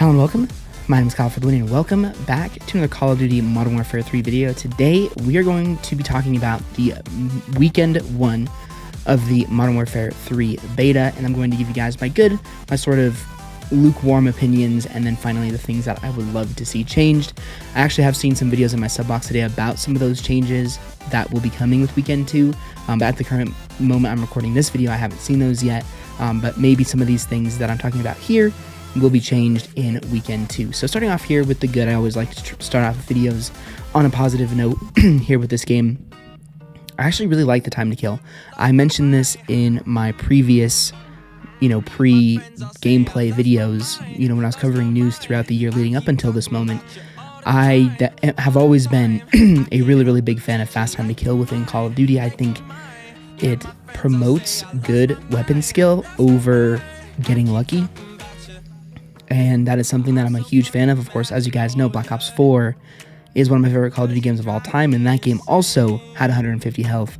Hello and welcome. My name is Kyle FtW and welcome back to another Call of Duty Modern Warfare 3 video. Today we are going to be talking about the weekend one of the Modern Warfare 3 beta, and I'm going to give you guys my sort of lukewarm opinions, and then finally the things that I would love to see changed. I actually have seen some videos in my sub box today about some of those changes that will be coming with weekend 2, but at the current moment I'm recording this video I haven't seen those yet, but maybe some of these things that I'm talking about here will be changed in weekend 2. So starting off here with the good, I always like to start off videos on a positive note here with this game. I actually really like the time to kill. I mentioned this in my previous pre-gameplay videos, when I was covering news throughout the year leading up until this moment. I have always been a really big fan of fast time to kill within Call of Duty. I think it promotes good weapon skill over getting lucky, and that is something that I'm a huge fan of. Of course, as you guys know, Black Ops 4 is one of my favorite Call of Duty games of all time, and that game also had 150 health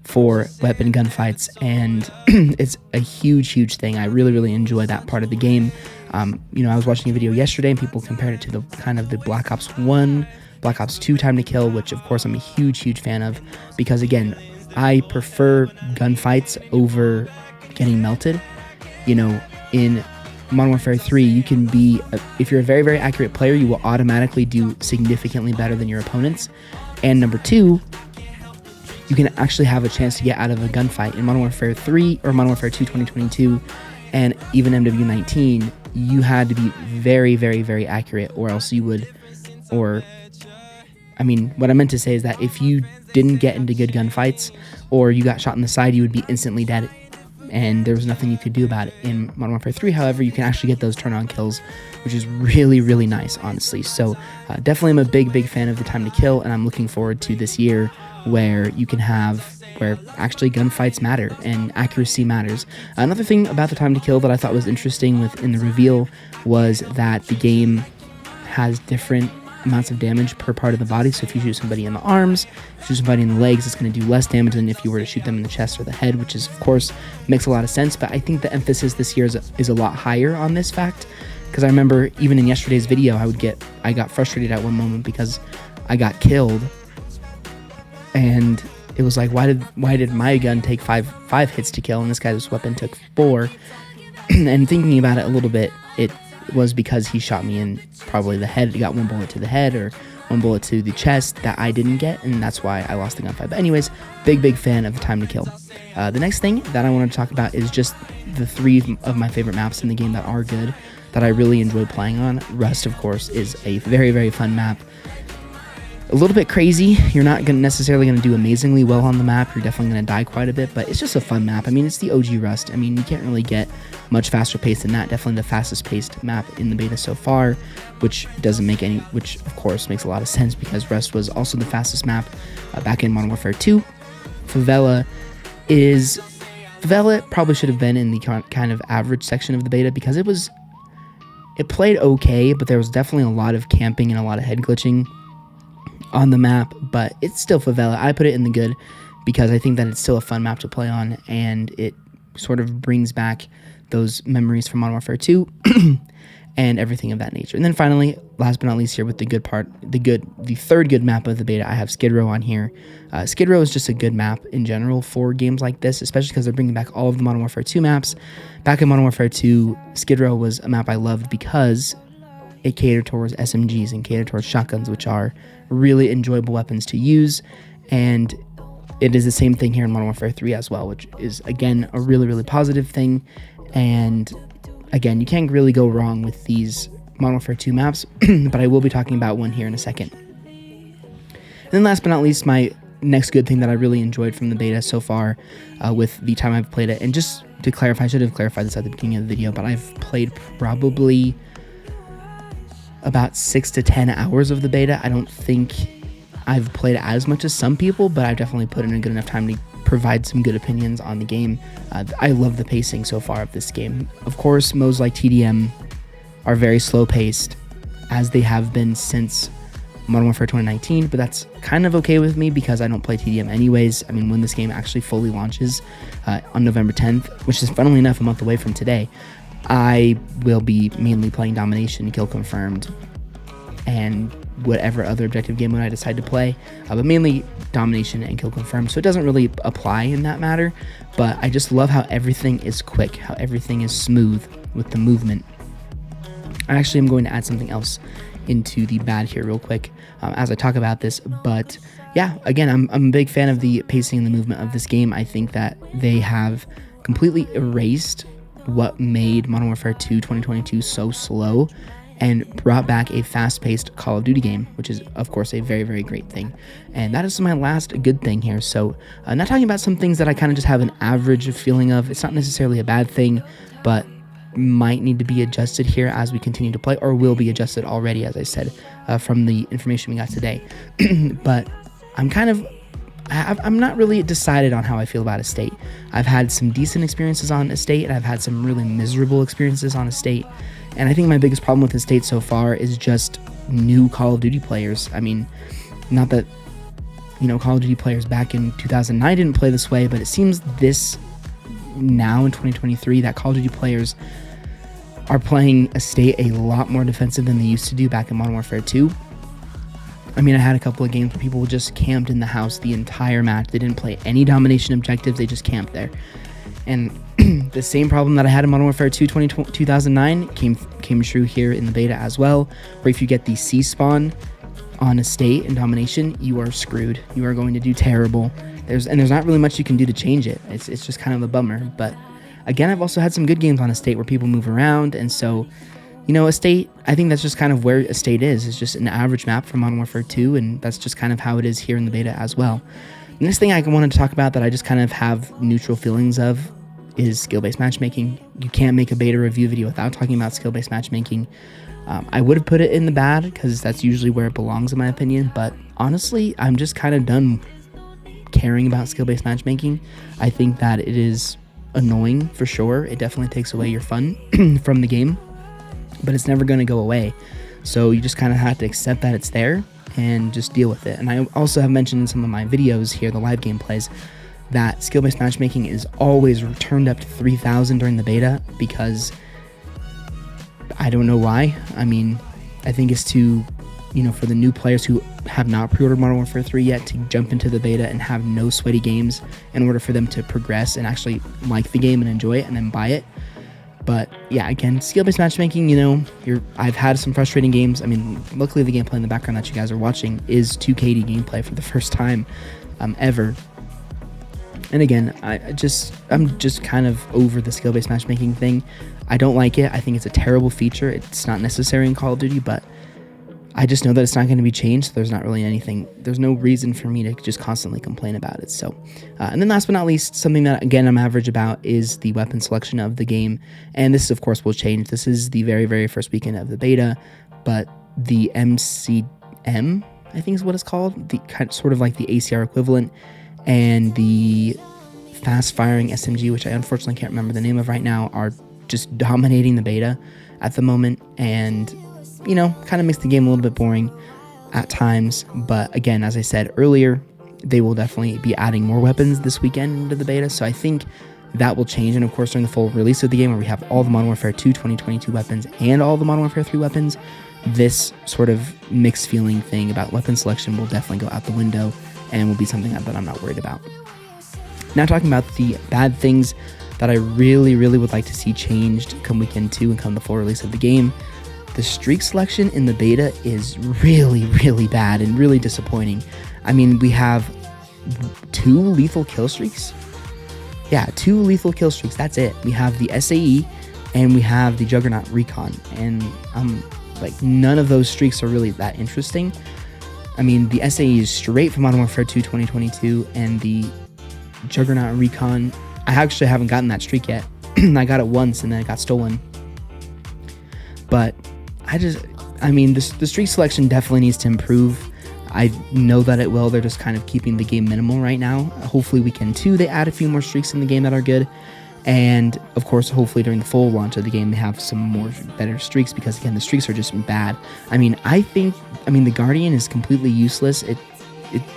for weapon gunfights, and it's a huge thing. I really enjoy that part of the game. I was watching a video yesterday and people compared it to the Black Ops 1, Black Ops 2 time to kill, which of course I'm a huge fan of, because again, I prefer gunfights over getting melted. In Modern Warfare 3, you can be, if you're a very accurate player, you will automatically do significantly better than your opponents, and number two, you can actually have a chance to get out of a gunfight. In Modern Warfare 3 or Modern Warfare 2 2022 and even MW19, you had to be very accurate, or else you would, what I meant to say is that if you didn't get into good gunfights or you got shot in the side, you would be instantly dead, and there was nothing you could do about it. In Modern Warfare 3, however, you can actually get those turn-on kills, which is really nice, honestly. So definitely I'm a big fan of the time to kill, and I'm looking forward to this year where actually gunfights matter and accuracy matters. Another thing about the time to kill that I thought was interesting in the reveal was that the game has different amounts of damage per part of the body. So if you shoot somebody in the arms, if you shoot somebody in the legs, it's going to do less damage than if you were to shoot them in the chest or the head, which is, of course, makes a lot of sense. But I think the emphasis this year is a lot higher on this fact, because I remember even in yesterday's video, I got frustrated at one moment because I got killed, and it was like, why did my gun take five hits to kill and this guy's weapon took 4? And thinking about it a little bit, it was because he shot me in probably the head. He got one bullet to the head or one bullet to the chest that I didn't get, and that's why I lost the gunfight. But anyways, big fan of the time to kill. The next thing that I want to talk about is just the 3 of my favorite maps in the game that are good, that I really enjoy playing on. Rust, of course, is a very fun map. A little bit crazy. You're not necessarily going to do amazingly well on the map. You're definitely going to die quite a bit, but it's just a fun map. It's the OG Rust. You can't really get much faster paced than that. Definitely the fastest paced map in the beta so far, which of course makes a lot of sense because Rust was also the fastest map back in Modern Warfare 2. Favela probably should have been in the kind of average section of the beta, because it played okay, but there was definitely a lot of camping and a lot of head glitching on the map, but it's still Favela. I put it in the good because I think that it's still a fun map to play on, and it sort of brings back those memories from Modern Warfare 2 and everything of that nature. And then finally, last but not least here with the third good map of the beta, I have Skidrow on here. Skidrow is just a good map in general for games like this, especially because they're bringing back all of the Modern Warfare 2 maps. Back in Modern Warfare 2, Skidrow was a map I loved because it catered towards SMGs and catered towards shotguns, which are really enjoyable weapons to use, and it is the same thing here in Modern Warfare 3 as well, which is again a really positive thing. And again, you can't really go wrong with these Modern Warfare 2 maps, but I will be talking about one here in a second. And then last but not least, my next good thing that I really enjoyed from the beta so far with the time I've played it, and just to clarify, I should have clarified this at the beginning of the video, but I've played probably about 6 to 10 hours of the beta. I don't think I've played as much as some people, but I've definitely put in a good enough time to provide some good opinions on the game. I love the pacing so far of this game. Of course, modes like TDM are very slow paced, as they have been since Modern Warfare 2019, but that's kind of okay with me because I don't play TDM anyways. When this game actually fully launches on November 10th, which is funnily enough a month away from today, I will be mainly playing Domination, Kill Confirmed, and whatever other objective game mode I decide to play, but mainly Domination and Kill Confirmed, so it doesn't really apply in that matter. But I just love how everything is quick, how everything is smooth with the movement. I actually am going to add something else into the bad here real quick as I talk about this, but yeah, again, I'm a big fan of the pacing and the movement of this game. I think that they have completely erased what made Modern Warfare 2 2022 so slow and brought back a fast-paced Call of Duty game, which is, of course, a very, very great thing. And that is my last good thing here. So, not talking about some things that I kind of just have an average feeling of. It's not necessarily a bad thing, but might need to be adjusted here as we continue to play, or will be adjusted already, as I said, from the information we got today. But I'm not really decided on how I feel about Estate. I've had some decent experiences on Estate, and I've had some really miserable experiences on Estate. And I think my biggest problem with Estate so far is just new Call of Duty players. I mean, not that, Call of Duty players back in 2009 didn't play this way, but it seems this now in 2023 that Call of Duty players are playing Estate a lot more defensive than they used to do back in Modern Warfare 2. I mean, I had a couple of games where people just camped in the house the entire match. They didn't play any domination objectives. They just camped there. And the same problem that I had in Modern Warfare 2 2009 came true here in the beta as well, where if you get the C-spawn on Estate and Domination, you are screwed. You are going to do terrible. There's not really much you can do to change it. It's just kind of a bummer. But again, I've also had some good games on Estate where people move around, and so Estate, I think that's just kind of where Estate is. It's just an average map for Modern Warfare 2, and that's just kind of how it is here in the beta as well. The next thing I wanted to talk about that I just kind of have neutral feelings of is skill-based matchmaking. You can't make a beta review video without talking about skill-based matchmaking. I would have put it in the bad because that's usually where it belongs in my opinion, but honestly, I'm just kind of done caring about skill-based matchmaking. I think that it is annoying for sure. It definitely takes away your fun from the game, but it's never going to go away. So you just kind of have to accept that it's there and just deal with it. And I also have mentioned in some of my videos here, the live gameplays, that skill-based matchmaking is always turned up to 3,000 during the beta because I don't know why. I mean, I think it's to, for the new players who have not pre-ordered Modern Warfare 3 yet to jump into the beta and have no sweaty games in order for them to progress and actually like the game and enjoy it and then buy it. But yeah, again, skill-based matchmaking, I've had some frustrating games. I mean, luckily the gameplay in the background that you guys are watching is 2KD gameplay for the first time ever. And again, I'm just kind of over the skill-based matchmaking thing. I don't like it. I think it's a terrible feature. It's not necessary in Call of Duty, but I just know that it's not going to be changed. So there's not really anything. There's no reason for me to just constantly complain about it. So, and then last but not least, something that again I'm average about is the weapon selection of the game. And this, of course, will change. This is the very, very first weekend of the beta, but the MCM, I think is what it's called, the sort of like the ACR equivalent, and the fast-firing SMG, which I unfortunately can't remember the name of right now, are just dominating the beta at the moment, and kind of makes the game a little bit boring at times. But again, as I said earlier, they will definitely be adding more weapons this weekend into the beta, so I think that will change. And of course, during the full release of the game, where we have all the Modern Warfare 2 2022 weapons and all the Modern Warfare 3 weapons, this sort of mixed feeling thing about weapon selection will definitely go out the window and will be something that I'm not worried about. Now talking about the bad things that I really, really would like to see changed come weekend 2 and come the full release of the game. The streak selection in the beta is really, really bad and really disappointing. I mean, we have 2 lethal kill streaks. Yeah, 2 lethal kill streaks, that's it. We have the SAE and we have the Juggernaut Recon, and none of those streaks are really that interesting. I mean, the SAE is straight from Modern Warfare 2 2022, and the Juggernaut Recon, I actually haven't gotten that streak yet. I got it once and then it got stolen. But the streak selection definitely needs to improve. I know that it will. They're just kind of keeping the game minimal right now. Hopefully weekend 2 they add a few more streaks in the game that are good. And of course, hopefully during the full launch of the game, they have some more better streaks, because again, the streaks are just bad. I mean, the Guardian is completely useless. It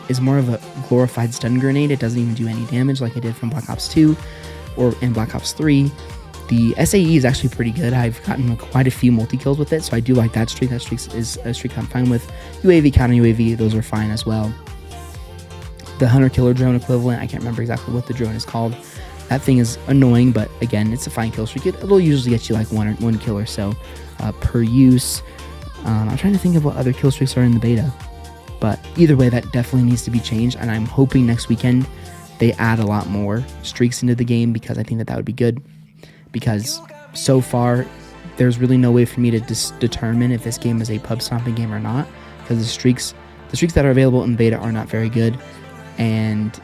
is more of a glorified stun grenade. It doesn't even do any damage like it did from Black Ops 2 or in Black Ops 3. The SAE is actually pretty good. I've gotten quite a few multi-kills with it, so I do like that streak. That streak is a streak I'm fine with. UAV, counter UAV, those are fine as well. The hunter-killer drone equivalent, I can't remember exactly what the drone is called. That thing is annoying, but again, it's a fine kill streak. It'll usually get you like one kill or so per use. I'm trying to think of what other kill streaks are in the beta. But either way, that definitely needs to be changed, and I'm hoping next weekend they add a lot more streaks into the game, because I think that would be good. Because so far, there's really no way for me to determine if this game is a pub stomping game or not, because the streaks that are available in beta are not very good, and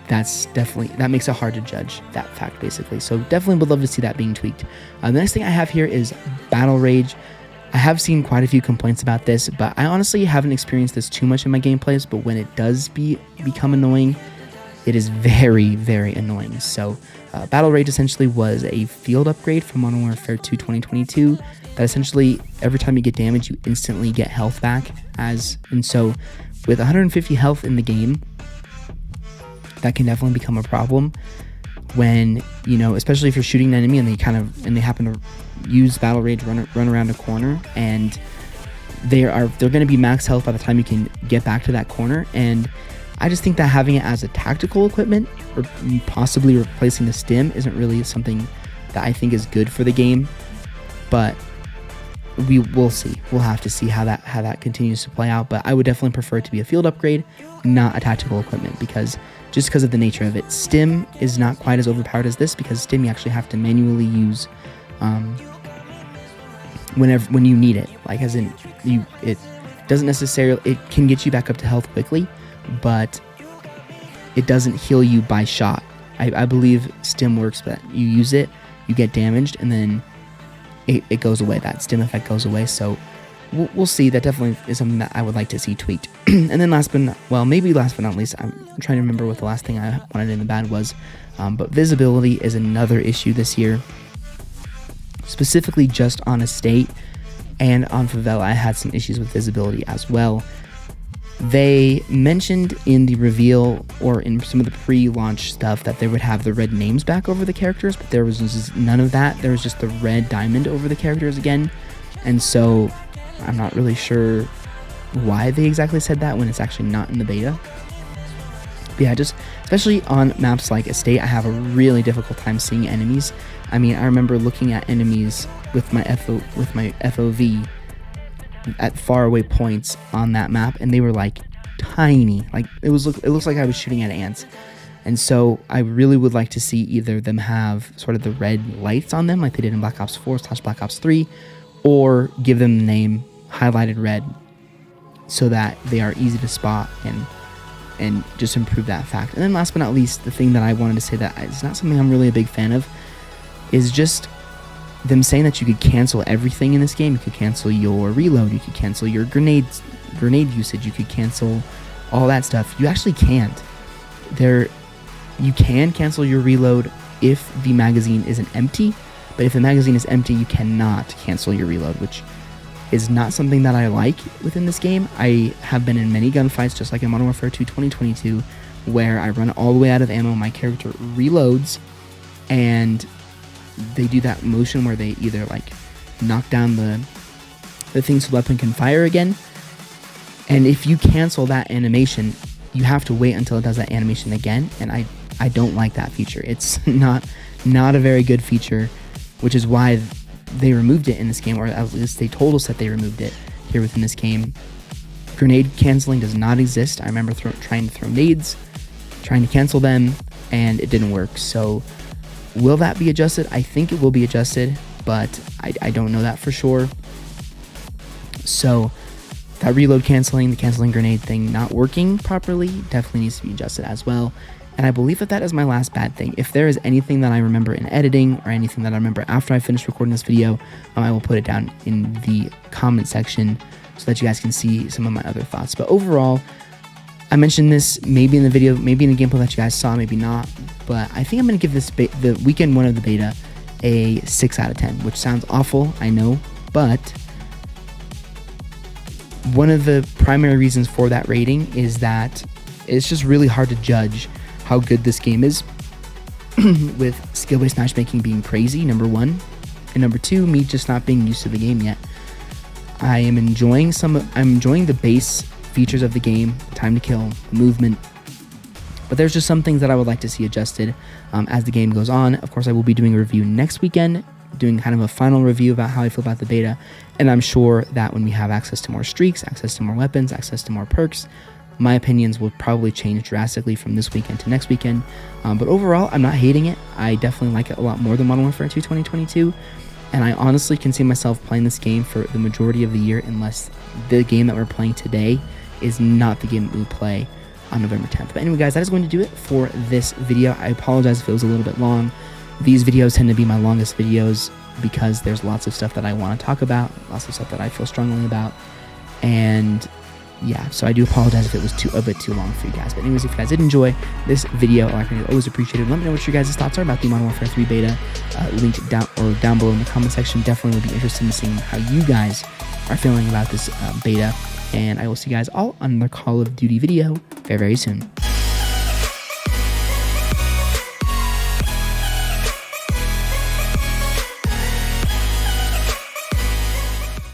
that makes it hard to judge that fact, basically. So definitely would love to see that being tweaked. The next thing I have here is Battle Rage. I have seen quite a few complaints about this, but I honestly haven't experienced this too much in my gameplays, but when it does become annoying, it is very, very annoying. So Battle Rage essentially was a field upgrade from Modern Warfare 2 2022 that essentially every time you get damage, you instantly get health back. And so with 150 health in the game, that can definitely become a problem when, especially if you're shooting an enemy and they happen to use Battle Rage, run around a corner, and they're going to be max health by the time you can get back to that corner. And I just think that having it as a tactical equipment, or possibly replacing the stim, isn't really something that I think is good for the game. But we'll see. We'll have to see how that continues to play out. But I would definitely prefer it to be a field upgrade, not a tactical equipment, because of the nature of it. Stim is not quite as overpowered as this, because stim you actually have to manually use when you need it. Like, as in, it doesn't necessarily, it can get you back up to health quickly, but it doesn't heal you by shot. I believe stim works, but you use it, you get damaged, and then it goes away. That stim effect goes away. So we'll see. That definitely is something that I would like to see tweaked. And then last but not least, I'm trying to remember what the last thing I wanted in the bad was, but visibility is another issue this year, specifically just on Estate and on Favela. I had some issues with visibility as well. They mentioned in the reveal, or in some of the pre-launch stuff, that they would have the red names back over the characters, but there was just none of that. There was just the red diamond over the characters again. And so I'm not really sure why they exactly said that when it's actually not in the beta. But yeah, just especially on maps like Estate, I have a really difficult time seeing enemies. I mean, I remember looking at enemies with my FOV at faraway points on that map, and they were like tiny. Like it looks like I was shooting at ants. And so I really would like to see either them have sort of the red lights on them like they did in Black Ops 4/Black Ops 3, or give them the name highlighted red so that they are easy to spot, and just improve that fact. And then last but not least, the thing that I wanted to say that is not something I'm really a big fan of is just them saying that you could cancel everything in this game. You could cancel your reload, you could cancel your grenade usage, you could cancel all that stuff. You actually can't. You can cancel your reload if the magazine isn't empty, but if the magazine is empty, you cannot cancel your reload, which is not something that I like within this game. I have been in many gunfights, just like in Modern Warfare 2 2022, where I run all the way out of ammo, my character reloads, and they do that motion where they either like knock down the thing so the weapon can fire again. And if you cancel that animation, you have to wait until it does that animation again, and I don't like that feature. It's not a very good feature, which is why they removed it in this game, or at least they told us that they removed it here within this game. Grenade canceling does not exist. I remember trying to throw nades, trying to cancel them, and it didn't work. So will that be adjusted? I think it will be adjusted, but I don't know that for sure. So that reload canceling, the canceling grenade thing not working properly definitely needs to be adjusted as well. And I believe that is my last bad thing. If there is anything that I remember in editing, or anything that I remember after I finish recording this video, I will put it down in the comment section so that you guys can see some of my other thoughts. But overall, I mentioned this maybe in the video, maybe in the gameplay that you guys saw, maybe not, but I think I'm going to give this the weekend one of the beta a 6 out of 10, which sounds awful, I know, but one of the primary reasons for that rating is that it's just really hard to judge how good this game is with skill-based matchmaking being crazy, number one, and number two, me just not being used to the game yet. I'm enjoying the base features of the game, time to kill, movement, but there's just some things that I would like to see adjusted as the game goes on. Of course, I will be doing a review next weekend, doing kind of a final review about how I feel about the beta, and I'm sure that when we have access to more streaks, access to more weapons, access to more perks, my opinions will probably change drastically from this weekend to next weekend. But overall, I'm not hating it. I definitely like it a lot more than Modern Warfare 2 2022, and I honestly can see myself playing this game for the majority of the year unless the game that we're playing today is not the game that we play on November 10th. But anyway, guys, that is going to do it for this video. I apologize if it was a little bit long. These videos tend to be my longest videos because there's lots of stuff that I want to talk about, lots of stuff that I feel strongly about, and yeah, so I do apologize if it was a bit too long for you guys. But anyways, if you guys did enjoy this video, like I always appreciate it. Let me know what your guys' thoughts are about the Modern Warfare 3 beta. Linked down below in the comment section. Definitely would be interested in seeing how you guys are feeling about this beta. And I will see you guys all on another Call of Duty video very, very soon.